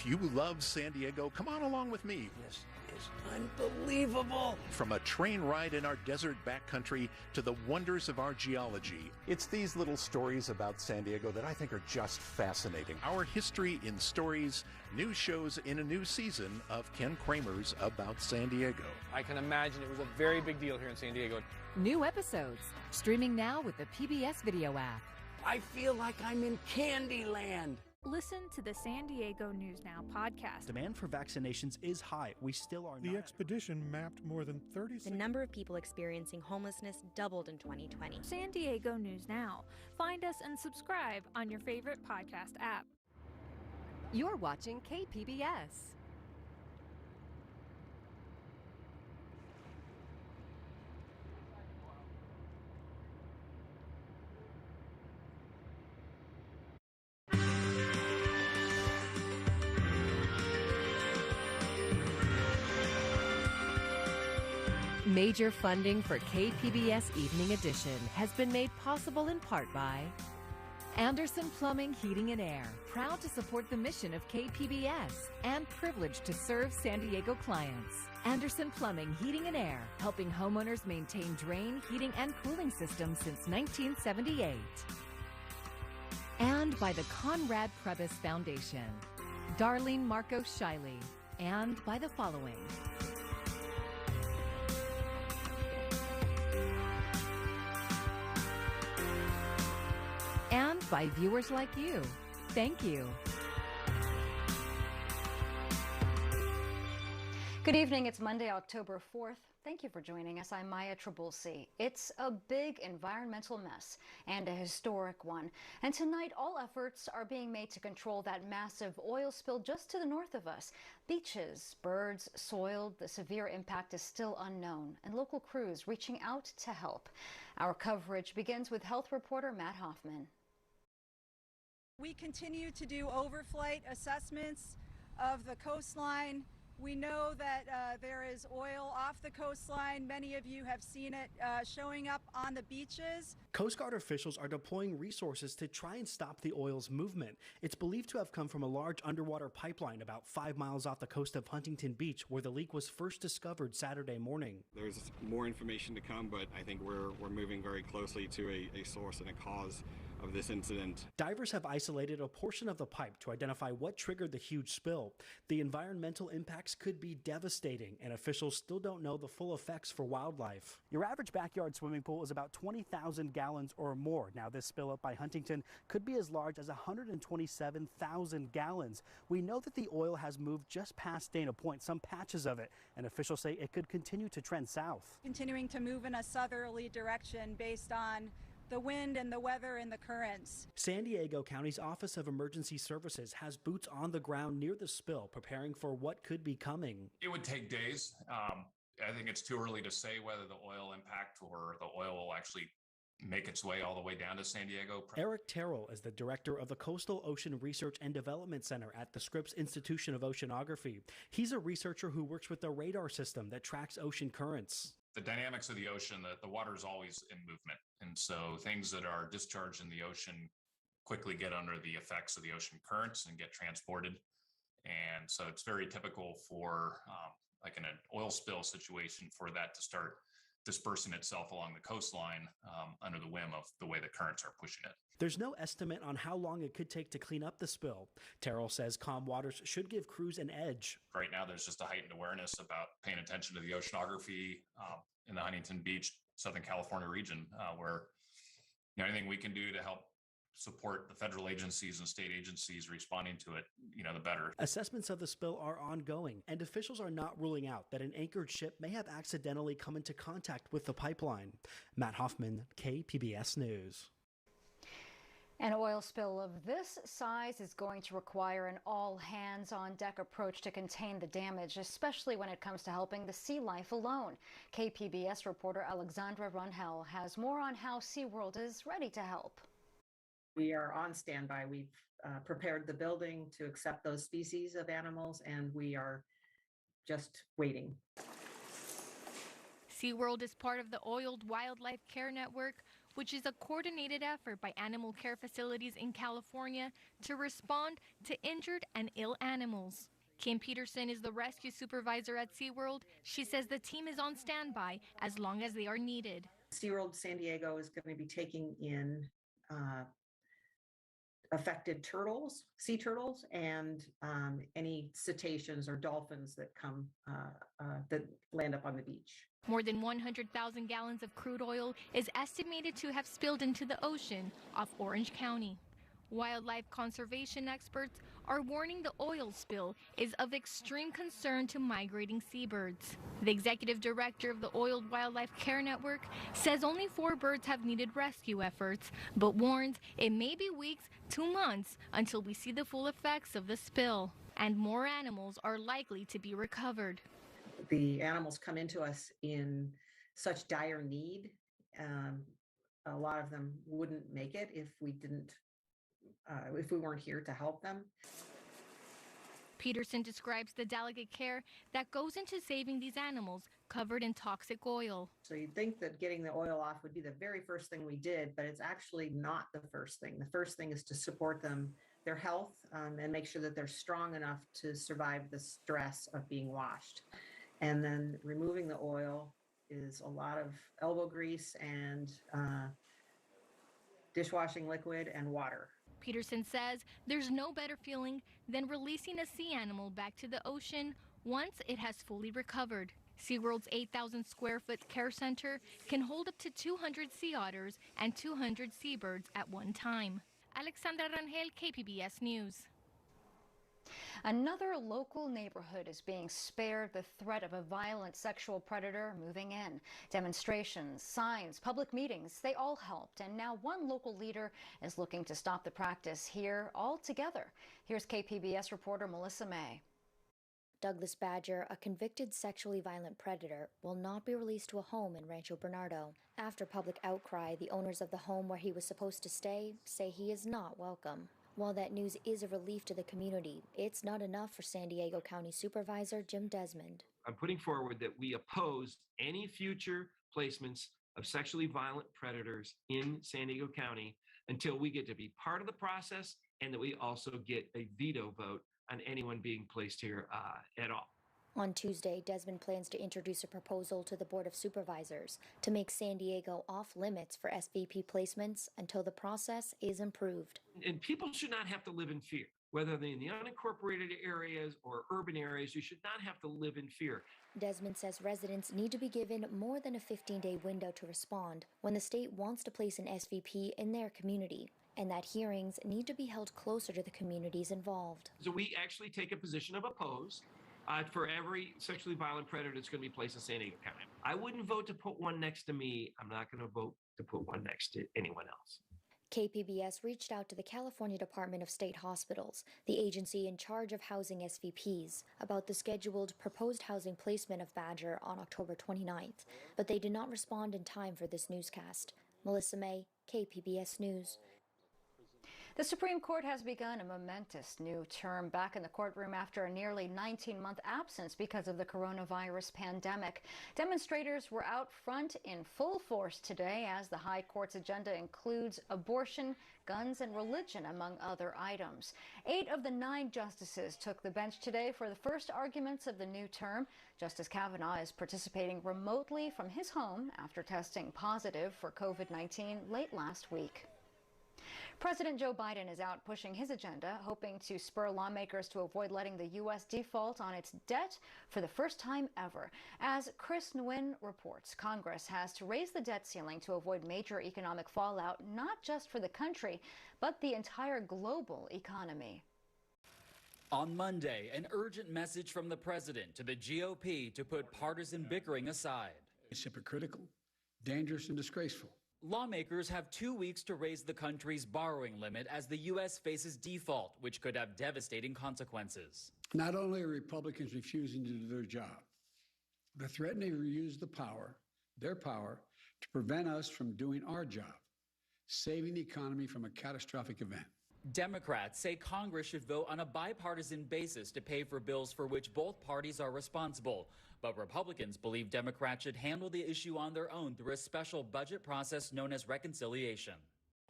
If you love San Diego, come on along with me. This is unbelievable. From a train ride in our desert backcountry to the wonders of our geology. It's these little stories about San Diego that I think are just fascinating. Our history in stories, new shows in a new season of Ken Kramer's About San Diego. I can imagine it was a very big deal here in San Diego. New episodes, streaming now with the PBS video app. I feel like I'm in Candyland. Listen to the San Diego News Now podcast. Demand for vaccinations is high. We still are The expedition mapped more than 36. The number of people experiencing homelessness doubled in 2020. San Diego News Now. Find us and subscribe on your favorite podcast app. You're watching KPBS. Major funding for KPBS Evening Edition has been made possible in part by Anderson Plumbing, Heating and Air, proud to support the mission of KPBS and privileged to serve San Diego clients. Anderson Plumbing, Heating and Air, helping homeowners maintain drain, heating, and cooling systems since 1978. And by the Conrad Prebys Foundation, Darlene Marco Shiley, and by the following. And by viewers like you. Thank you. Good evening. It's Monday, October 4th. Thank you for joining us. I'm Maya Trabulsi. It's a big environmental mess and a historic one. And tonight, all efforts are being made to control that massive oil spill just to the north of us. Beaches, birds, soil, the severe impact is still unknown, and local crews reaching out to help. Our coverage begins with health reporter Matt Hoffman. We continue to do overflight assessments of the coastline. We know that there is oil off the coastline. Many of you have seen it showing up on the beaches. Coast Guard officials are deploying resources to try and stop the oil's movement. It's believed to have come from a large underwater pipeline about 5 miles off the coast of Huntington Beach, where the leak was first discovered Saturday morning. There's more information to come, but I think we're moving very closely to a source and a cause of this incident. Divers have isolated a portion of the pipe to identify what triggered the huge spill. The environmental impacts could be devastating, and officials still don't know the full effects for wildlife. Your average backyard swimming pool is about 20,000 gallons or more. Now, this spill up by Huntington could be as large as 127,000 gallons. We know that the oil has moved just past Dana Point, some patches of it, and officials say it could continue to trend south. Continuing to move in a southerly direction based on the wind and the weather and the currents. San Diego County's Office of Emergency Services has boots on the ground near the spill, preparing for what could be coming. It would take days. I think it's too early to say whether the oil impact or the oil will actually make its way all the way down to San Diego. Eric Terrell is the director of the Coastal Ocean Research and Development Center at the Scripps Institution of Oceanography. He's a researcher who works with the radar system that tracks ocean currents. The dynamics of the ocean, the water is always in movement. And so things that are discharged in the ocean quickly get under the effects of the ocean currents and get transported. And so it's very typical for, like in an oil spill situation, for that to start dispersing itself along the coastline under the whim of the way the currents are pushing it. There's no estimate on how long it could take to clean up the spill. Terrell says calm waters should give crews an edge. Right now, there's just a heightened awareness about paying attention to the oceanography in the Huntington Beach, Southern California region, where anything we can do to help support the federal agencies and state agencies responding to it, the better. Assessments of the spill are ongoing, and officials are not ruling out that an anchored ship may have accidentally come into contact with the pipeline. Matt Hoffman, KPBS News. An oil spill of this size is going to require an all-hands-on-deck approach to contain the damage, especially when it comes to helping the sea life alone. KPBS reporter Alexandra Runhel has more on how SeaWorld is ready to help. We are on standby. We've prepared the building to accept those species of animals, and we are just waiting. SeaWorld is part of the Oiled Wildlife Care Network, which is a coordinated effort by animal care facilities in California to respond to injured and ill animals. Kim Peterson is the rescue supervisor at SeaWorld. She says the team is on standby as long as they are needed. SeaWorld San Diego is going to be taking in affected turtles, sea turtles, and any cetaceans or dolphins that come that land up on the beach. More than 100,000 gallons of crude oil is estimated to have spilled into the ocean off Orange County. Wildlife conservation experts are warning the oil spill is of extreme concern to migrating seabirds. The executive director of the Oiled Wildlife Care Network says only 4 birds have needed rescue efforts, but warns it may be weeks to months until we see the full effects of the spill, and more animals are likely to be recovered. The animals come into us in such dire need. A lot of them wouldn't make it if we weren't here to help them. Peterson describes the delicate care that goes into saving these animals covered in toxic oil. So you'd think that getting the oil off would be the very first thing we did, but it's actually not the first thing. The first thing is to support them, their health, and make sure that they're strong enough to survive the stress of being washed. And then removing the oil is a lot of elbow grease and dishwashing liquid and water. Peterson says there's no better feeling than releasing a sea animal back to the ocean once it has fully recovered. SeaWorld's 8,000 square foot care center can hold up to 200 sea otters and 200 seabirds at one time. Alexandra Rangel, KPBS News. Another local neighborhood is being spared the threat of a violent sexual predator moving in. Demonstrations, signs, public meetings, they all helped. And now one local leader is looking to stop the practice here altogether. Here's KPBS reporter Melissa May. Douglas Badger, a convicted sexually violent predator, will not be released to a home in Rancho Bernardo. After public outcry, the owners of the home where he was supposed to stay say he is not welcome. While that news is a relief to the community, it's not enough for San Diego County Supervisor Jim Desmond. I'm putting forward that we oppose any future placements of sexually violent predators in San Diego County until we get to be part of the process and that we also get a veto vote on anyone being placed here at all. On Tuesday, Desmond plans to introduce a proposal to the Board of Supervisors to make San Diego off limits for SVP placements until the process is improved. And people should not have to live in fear. Whether they're in the unincorporated areas or urban areas, you should not have to live in fear. Desmond says residents need to be given more than a 15-day window to respond when the state wants to place an SVP in their community, and that hearings need to be held closer to the communities involved. So we actually take a position of oppose for every sexually violent predator that's going to be placed in San Diego County. I wouldn't vote to put one next to me. I'm not going to vote to put one next to anyone else. KPBS reached out to the California Department of State Hospitals, the agency in charge of housing SVPs, about the scheduled proposed housing placement of Badger on October 29th, but they did not respond in time for this newscast. Melissa May, KPBS News. The Supreme Court has begun a momentous new term back in the courtroom after a nearly 19-month absence because of the coronavirus pandemic. Demonstrators were out front in full force today as the High Court's agenda includes abortion, guns, and religion, among other items. 8 of the 9 justices took the bench today for the first arguments of the new term. Justice Kavanaugh is participating remotely from his home after testing positive for COVID-19 late last week. President Joe Biden is out pushing his agenda, hoping to spur lawmakers to avoid letting the U.S. default on its debt for the first time ever. As Chris Nguyen reports, Congress has to raise the debt ceiling to avoid major economic fallout, not just for the country, but the entire global economy. On Monday, an urgent message from the president to the GOP to put partisan bickering aside. It's hypocritical, dangerous, and disgraceful. Lawmakers have 2 weeks to raise the country's borrowing limit as the U.S. faces default, which could have devastating consequences. Not only are Republicans refusing to do their job, they're threatening to use their power, to prevent us from doing our job, saving the economy from a catastrophic event. Democrats say Congress should vote on a bipartisan basis to pay for bills for which both parties are responsible. But Republicans believe Democrats should handle the issue on their own through a special budget process known as reconciliation.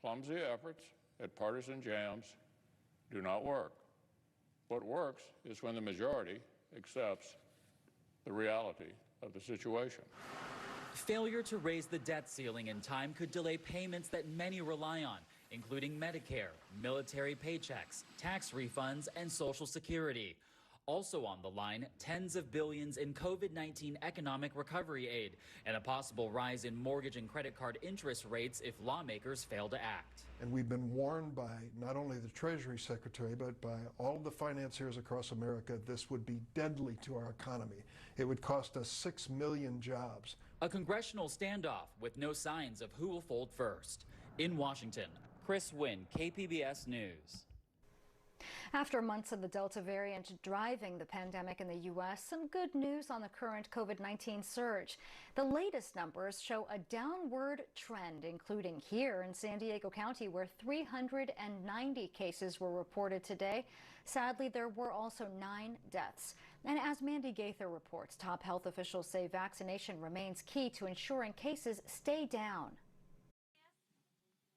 Clumsy efforts at partisan jams do not work. What works is when the majority accepts the reality of the situation. Failure to raise the debt ceiling in time could delay payments that many rely on, including Medicare, military paychecks, tax refunds, and Social Security. Also on the line, tens of billions in COVID-19 economic recovery aid and a possible rise in mortgage and credit card interest rates if lawmakers fail to act. And we've been warned by not only the Treasury Secretary, but by all of the financiers across America, this would be deadly to our economy. It would cost us 6 million jobs. A congressional standoff with no signs of who will fold first. In Washington, Chris Wynn, KPBS News. After months of the Delta variant driving the pandemic in the U.S., some good news on the current COVID-19 surge. The latest numbers show a downward trend, including here in San Diego County, where 390 cases were reported today. Sadly, there were also 9 deaths. And as Mandy Gaither reports, top health officials say vaccination remains key to ensuring cases stay down.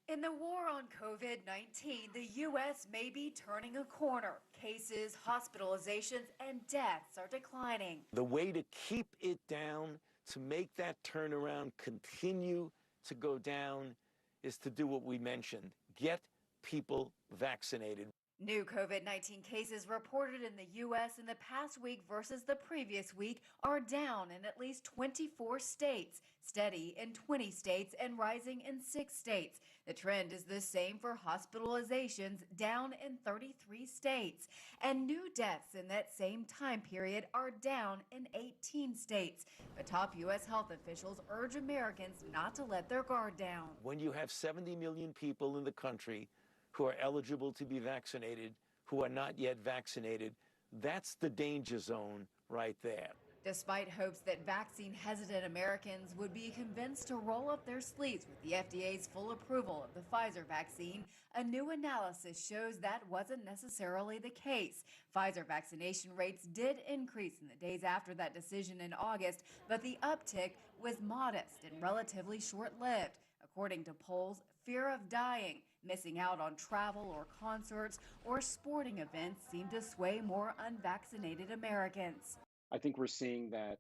In the war on COVID-19, the U.S. may be turning a corner. Cases, hospitalizations, and deaths are declining. The way to keep it down, to make that turnaround continue to go down, is to do what we mentioned. Get people vaccinated. New COVID-19 cases reported in the U.S. in the past week versus the previous week are down in at least 24 states, steady in 20 states, and rising in 6 states. The trend is the same for hospitalizations, down in 33 states. And new deaths in that same time period are down in 18 states. But top U.S. health officials urge Americans not to let their guard down. When you have 70 million people in the country who are eligible to be vaccinated, who are not yet vaccinated, that's the danger zone right there. Despite hopes that vaccine-hesitant Americans would be convinced to roll up their sleeves with the FDA's full approval of the Pfizer vaccine, a new analysis shows that wasn't necessarily the case. Pfizer vaccination rates did increase in the days after that decision in August, but the uptick was modest and relatively short-lived. According to polls, fear of dying, missing out on travel or concerts or sporting events seem to sway more unvaccinated Americans. I think we're seeing that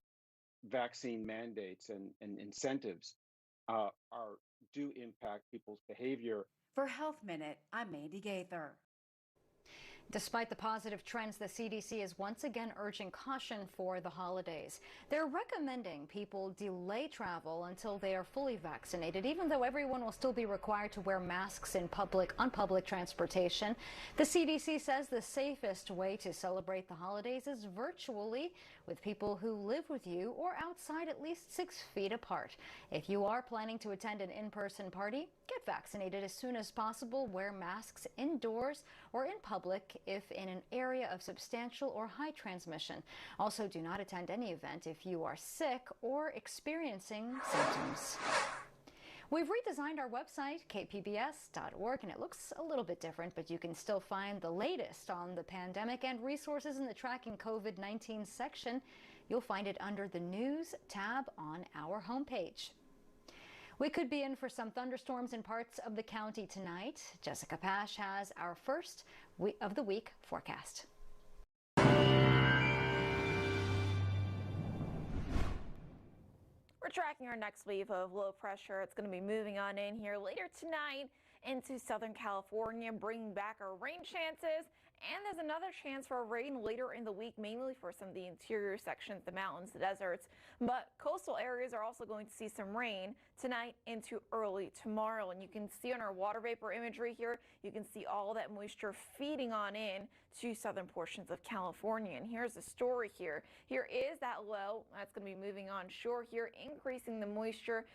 vaccine mandates and incentives do impact people's behavior. For Health Minute, I'm Mandy Gaither. Despite the positive trends, the CDC is once again urging caution for the holidays. They're recommending people delay travel until they are fully vaccinated, even though everyone will still be required to wear masks on public transportation. The CDC says the safest way to celebrate the holidays is virtually, with people who live with you or outside at least 6 feet apart. If you are planning to attend an in-person party, get vaccinated as soon as possible. Wear masks indoors or in public if in an area of substantial or high transmission. Also, do not attend any event if you are sick or experiencing symptoms. We've redesigned our website, kpbs.org, and it looks a little bit different, but you can still find the latest on the pandemic and resources in the Tracking COVID-19 section. You'll find it under the News tab on our homepage. We could be in for some thunderstorms in parts of the county tonight. Jessica Pash has our first of the week forecast. We're tracking our next wave of low pressure. It's going to be moving on in here later tonight into Southern California, bringing back our rain chances. And there's another chance for rain later in the week, mainly for some of the interior sections, the mountains, the deserts. But coastal areas are also going to see some rain tonight into early tomorrow. And you can see on our water vapor imagery here, you can see all that moisture feeding on in to southern portions of California. And here's the story here. Here is that low. That's going to be moving on shore here, increasing the moisture.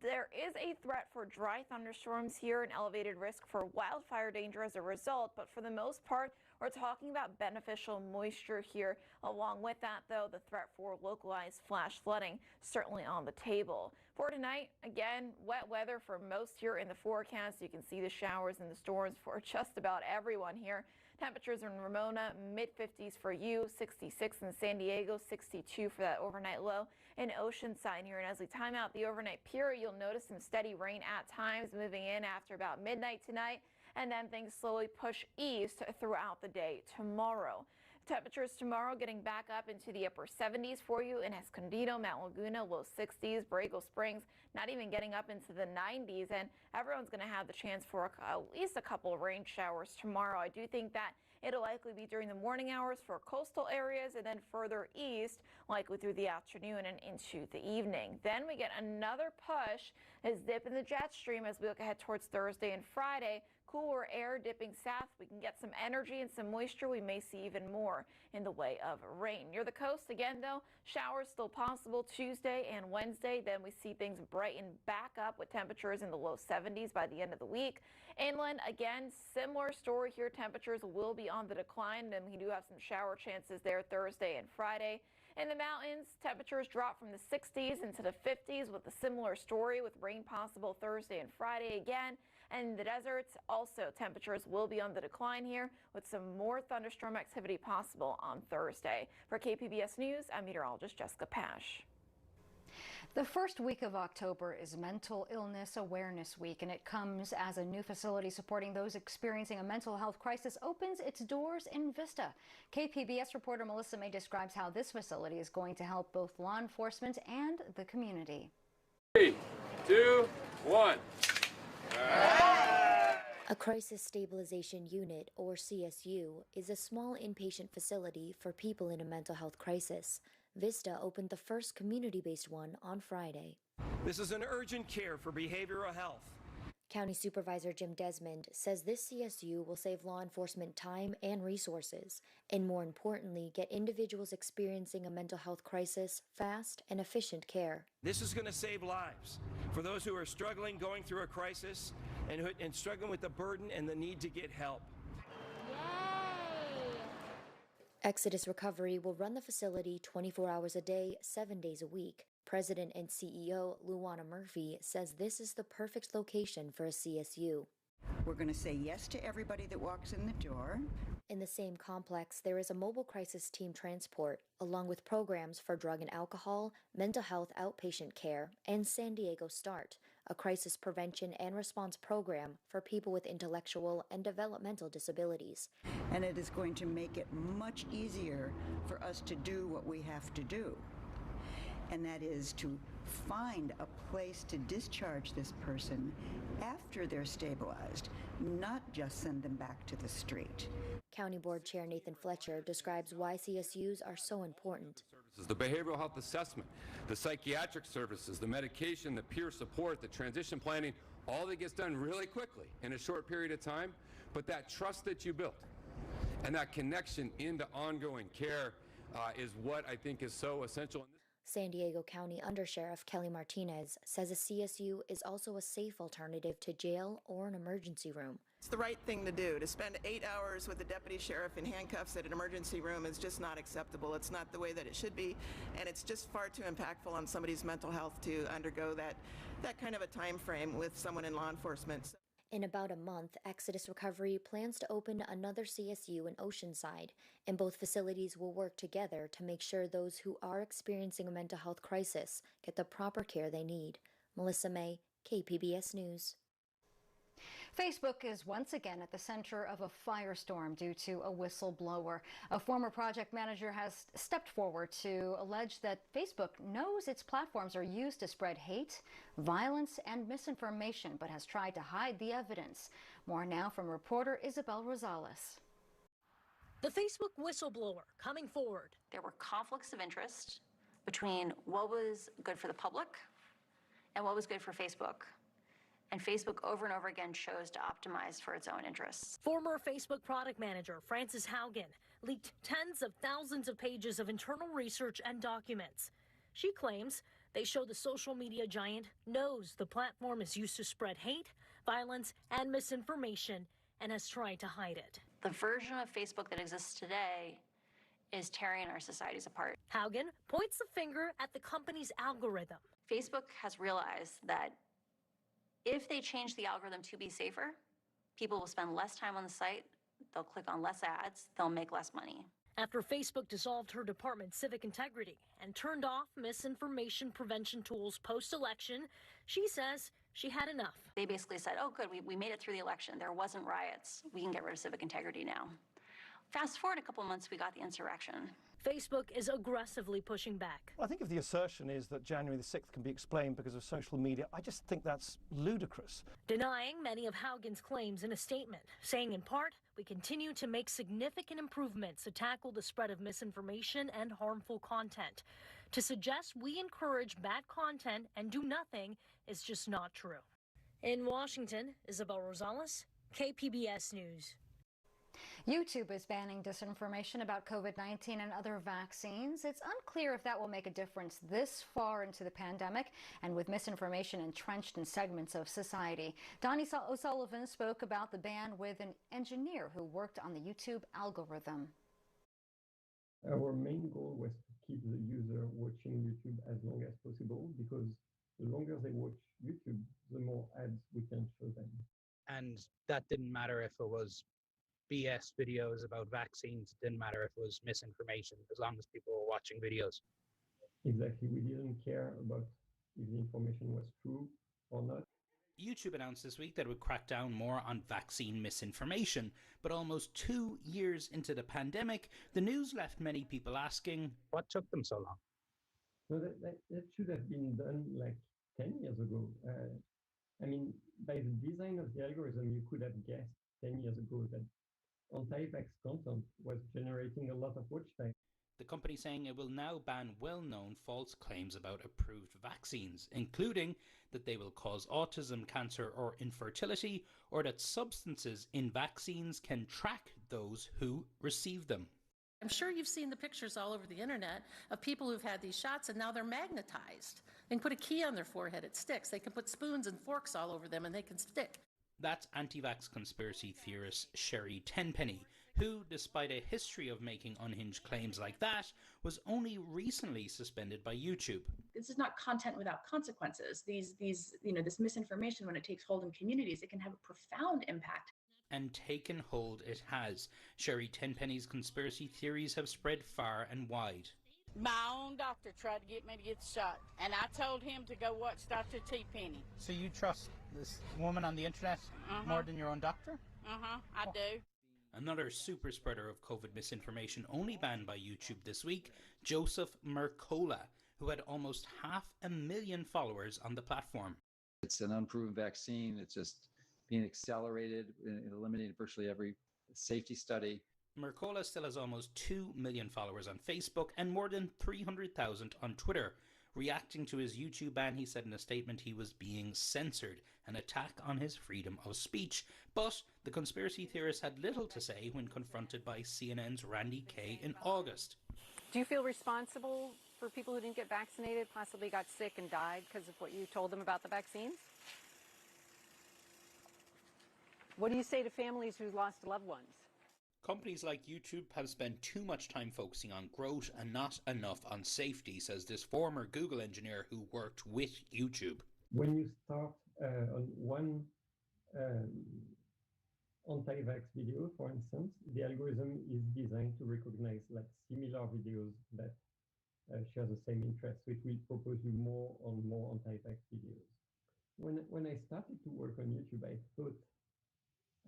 There is a threat for dry thunderstorms here, an elevated risk for wildfire danger as a result. But for the most part, We're talking about beneficial moisture here. Along with that, though, the threat for localized flash flooding certainly on the table. For tonight, again, wet weather for most here in the forecast. You can see the showers and the storms for just about everyone here. Temperatures in Ramona, mid-50s for you, 66 in San Diego, 62 for that overnight low in Oceanside here. And as we time out the overnight period, you'll notice some steady rain at times moving in after about midnight tonight, and then things slowly push east throughout the day tomorrow. Temperatures tomorrow getting back up into the upper 70s for you in Escondido, Mount Laguna, low 60s, Borrego Springs, not even getting up into the 90s. And everyone's going to have the chance for at least a couple of rain showers tomorrow. I do think that it'll likely be during the morning hours for coastal areas and then further east, likely through the afternoon and into the evening. Then we get another push, a dip in the jet stream as we look ahead towards Thursday and Friday. Cooler air dipping south. We can get some energy and some moisture. We may see even more in the way of rain. Near the coast, again, though, showers still possible Tuesday and Wednesday. Then we see things brighten back up with temperatures in the low 70s by the end of the week. Inland, again, similar story here. Temperatures will be on the decline, and we do have some shower chances there Thursday and Friday. In the mountains, temperatures drop from the 60s into the 50s with a similar story with rain possible Thursday and Friday again. And the deserts, also temperatures will be on the decline here with some more thunderstorm activity possible on Thursday. For KPBS News, I'm meteorologist Jessica Pash. The first week of October is Mental Illness Awareness Week, and it comes as a new facility supporting those experiencing a mental health crisis opens its doors in Vista. KPBS reporter Melissa May describes how this facility is going to help both law enforcement and the community. 3, 2, 1. A Crisis Stabilization Unit, or CSU, is a small inpatient facility for people in a mental health crisis. Vista opened the first community-based one on Friday. This is an urgent care for behavioral health. County Supervisor Jim Desmond says this CSU will save law enforcement time and resources, and more importantly, get individuals experiencing a mental health crisis fast and efficient care. This is going to save lives for those who are struggling, going through a crisis, and struggling with the burden and the need to get help. Exodus Recovery will run the facility 24 hours a day, 7 days a week. President and CEO Luana Murphy says this is the perfect location for a CSU. We're going to say yes to everybody that walks in the door. In the same complex, there is a mobile crisis team transport, along with programs for drug and alcohol, mental health outpatient care, and San Diego START, a crisis prevention and response program for people with intellectual and developmental disabilities. And it is going to make it much easier for us to do what we have to do. And that is to find a place to discharge this person after they're stabilized, not just send them back to the street. County Board Chair Nathan Fletcher describes why CSUs are so important. The behavioral health assessment, the psychiatric services, the medication, the peer support, the transition planning, all that gets done really quickly in a short period of time. But that trust that you built and that connection into ongoing care is what I think is so essential. San Diego County Undersheriff Kelly Martinez says a CSU is also a safe alternative to jail or an emergency room. It's the right thing to do. To spend 8 hours with a deputy sheriff in handcuffs at an emergency room is just not acceptable. It's not the way that it should be, and it's just far too impactful on somebody's mental health to undergo that kind of a time frame with someone in law enforcement. In about a month, Exodus Recovery plans to open another CSU in Oceanside, and both facilities will work together to make sure those who are experiencing a mental health crisis get the proper care they need. Melissa May, KPBS News. Facebook is once again at the center of a firestorm due to a whistleblower. A former project manager has stepped forward to allege that Facebook knows its platforms are used to spread hate, violence, and misinformation, but has tried to hide the evidence. More now from reporter Isabel Rosales. The Facebook whistleblower coming forward. There were conflicts of interest between what was good for the public and what was good for Facebook. And Facebook over and over again chose to optimize for its own interests. Former Facebook product manager Frances Haugen leaked tens of thousands of pages of internal research and documents. She claims they show the social media giant knows the platform is used to spread hate, violence, and misinformation and has tried to hide it. The version of Facebook that exists today is tearing our societies apart. Haugen points the finger at the company's algorithm. Facebook has realized that if they change the algorithm to be safer, people will spend less time on the site, they'll click on less ads, they'll make less money. After Facebook dissolved her department's civic integrity and turned off misinformation prevention tools post-election, she says she had enough. They basically said, oh good, we made it through the election, there wasn't riots, we can get rid of civic integrity now. Fast forward a couple months, we got the insurrection. Facebook is aggressively pushing back. I think if the assertion is that January the 6th can be explained because of social media, I just think that's ludicrous. Denying many of Haugen's claims in a statement, saying in part, we continue to make significant improvements to tackle the spread of misinformation and harmful content. To suggest we encourage bad content and do nothing is just not true. In Washington, Isabel Rosales, KPBS News. YouTube is banning disinformation about COVID-19 and other vaccines. It's unclear if that will make a difference this far into the pandemic and with misinformation entrenched in segments of society. Donnie O'Sullivan spoke about the ban with an engineer who worked on the YouTube algorithm. Our main goal was to keep the user watching YouTube as long as possible, because the longer they watch YouTube, the more ads we can show them. And that didn't matter if it was BS videos about vaccines, it didn't matter if it was misinformation, as long as people were watching videos. Exactly. We didn't care about if the information was true or not. YouTube announced this week that it would crack down more on vaccine misinformation, but almost 2 years into the pandemic, the news left many people asking, what took them so long? So that should have been done like 10 years ago. I mean, by the design of the algorithm, you could have guessed 10 years ago that anti-vax content was generating a lot of watch time. The company saying it will now ban well-known false claims about approved vaccines, including that they will cause autism, cancer or infertility, or that substances in vaccines can track those who receive them. I'm sure you've seen the pictures all over the internet of people who've had these shots and now they're magnetized. They can put a key on their forehead, it sticks. They can put spoons and forks all over them and they can stick. That's anti-vax conspiracy theorist Sherry Tenpenny, who, despite a history of making unhinged claims like that, was only recently suspended by YouTube. This is not content without consequences. This misinformation, when it takes hold in communities, it can have a profound impact. And taken hold it has. Sherry Tenpenny's conspiracy theories have spread far and wide. My own doctor tried to get me to get the shot, and I told him to go watch Dr. T. Penny. So you trust this woman on the internet more than your own doctor? I do. Another super spreader of COVID misinformation only banned by YouTube this week, Joseph Mercola, who had almost 500,000 followers on the platform. It's an unproven vaccine. It's just being accelerated, eliminating virtually every safety study. Mercola still has almost 2 million followers on Facebook and more than 300,000 on Twitter. Reacting to his YouTube ban, he said in a statement he was being censored, an attack on his freedom of speech. But the conspiracy theorist had little to say when confronted by CNN's Randy Kay in August. Do you feel responsible for people who didn't get vaccinated, possibly got sick and died because of what you told them about the vaccines? What do you say to families who lost loved ones? Companies like YouTube have spent too much time focusing on growth and not enough on safety, says this former Google engineer who worked with YouTube. When you start on one anti-vax video, for instance, the algorithm is designed to recognize like similar videos that share the same interests, which will propose you more anti-vax videos. When I started to work on YouTube, I thought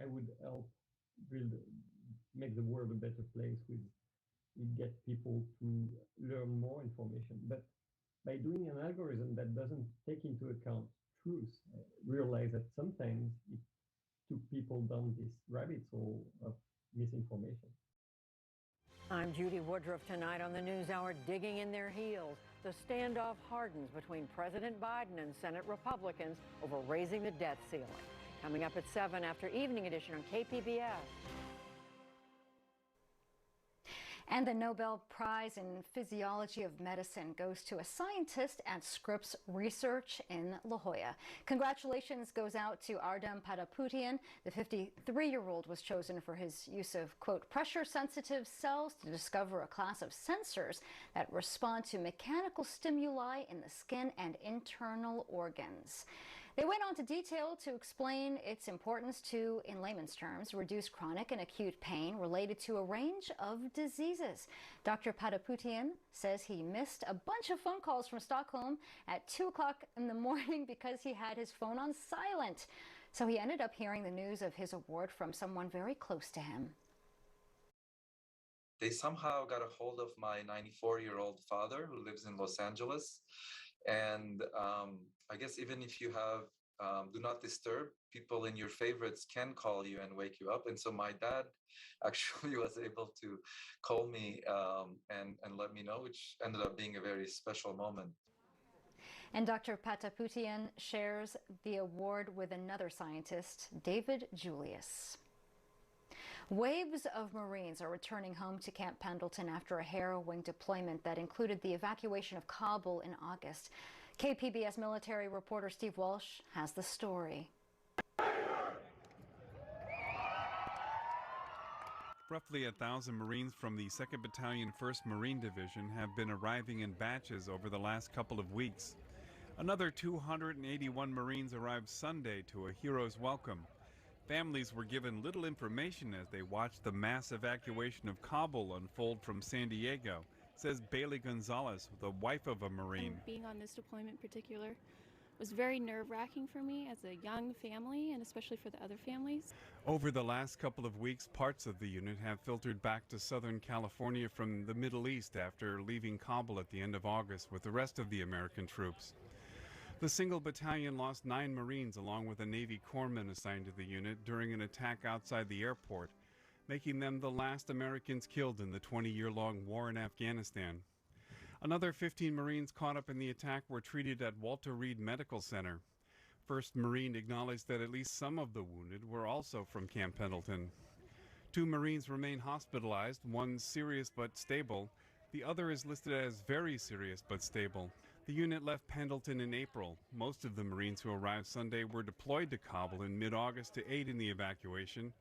I would help make the world a better place, we get people to learn more information. But by doing an algorithm that doesn't take into account truth, I realize that sometimes it took people down this rabbit hole of misinformation. I'm Judy Woodruff. Tonight on the NewsHour, digging in their heels. The standoff hardens between President Biden and Senate Republicans over raising the debt ceiling. Coming up at 7 after Evening Edition on KPBS. And the Nobel Prize in Physiology of Medicine goes to a scientist at Scripps Research in La Jolla. Congratulations goes out to Ardem Pataputian. The 53-year-old was chosen for his use of, quote, pressure-sensitive cells to discover a class of sensors that respond to mechanical stimuli in the skin and internal organs. They went on to detail to explain its importance to, in layman's terms, reduce chronic and acute pain related to a range of diseases. Dr. Pataputian says he missed a bunch of phone calls from Stockholm at 2 o'clock in the morning because he had his phone on silent. So he ended up hearing the news of his award from someone very close to him. They somehow got a hold of my 94-year-old father who lives in Los Angeles. And I guess even if you have do not disturb, people in your favorites can call you and wake you up. And so my dad actually was able to call me and let me know, which ended up being a very special moment. And Dr. Pataputian shares the award with another scientist, David Julius. Waves of Marines are returning home to Camp Pendleton after a harrowing deployment that included the evacuation of Kabul in August. KPBS military reporter Steve Walsh has the story. Roughly 1,000 Marines from the 2nd Battalion, 1st Marine Division have been arriving in batches over the last couple of weeks. Another 281 Marines arrived Sunday to a hero's welcome. Families were given little information as they watched the mass evacuation of Kabul unfold from San Diego, says Bailey Gonzalez, the wife of a Marine. Being on this deployment in particular was very nerve-wracking for me as a young family, and especially for the other families. Over the last couple of weeks, parts of the unit have filtered back to Southern California from the Middle East after leaving Kabul at the end of August with the rest of the American troops. The single battalion lost 9 Marines along with a Navy corpsman assigned to the unit during an attack outside the airport, making them the last Americans killed in the 20-year-long war in Afghanistan. Another 15 Marines caught up in the attack were treated at Walter Reed Medical Center. 1st Marine acknowledged that at least some of the wounded were also from Camp Pendleton. 2 Marines remain hospitalized, one serious but stable. The other is listed as very serious but stable. The unit left Pendleton in April. Most of the Marines who arrived Sunday were deployed to Kabul in mid-August to aid in the evacuation.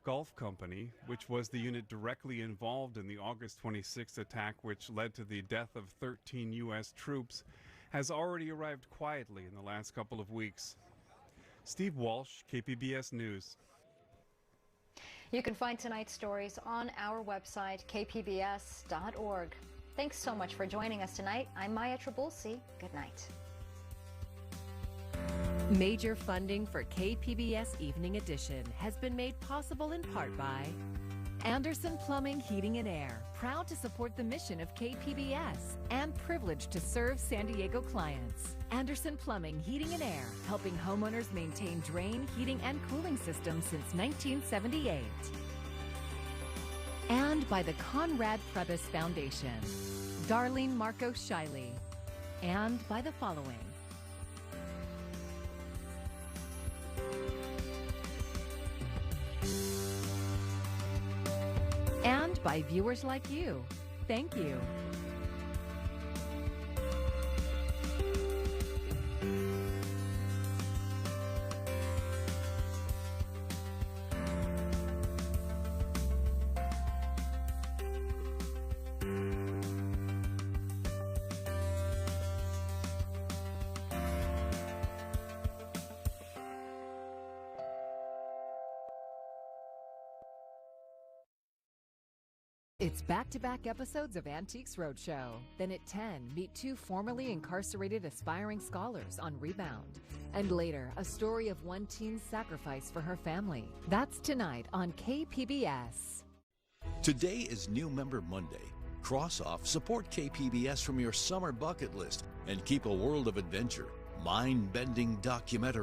Gulf Company, which was the unit directly involved in the August 26th attack which led to the death of 13 U.S. troops, has already arrived quietly in the last couple of weeks. Steve Walsh, KPBS News. You can find tonight's stories on our website, kpbs.org. Thanks so much for joining us tonight. I'm Maya Trabulsi. Good night. Major funding for KPBS Evening Edition has been made possible in part by Anderson Plumbing, Heating and Air, proud to support the mission of KPBS and privileged to serve San Diego clients. Anderson Plumbing, Heating and Air, helping homeowners maintain drain, heating, and cooling systems since 1978. And by the Conrad Prebys Foundation, Darlene Marco Shiley, and by the following. And by viewers like you. Thank you. It's back-to-back episodes of Antiques Roadshow. Then at 10, meet 2 formerly incarcerated aspiring scholars on Rebound. And later, a story of one teen's sacrifice for her family. That's tonight on KPBS. Today is New Member Monday. Cross off Support KPBS from your summer bucket list and keep a world of adventure, mind-bending documentary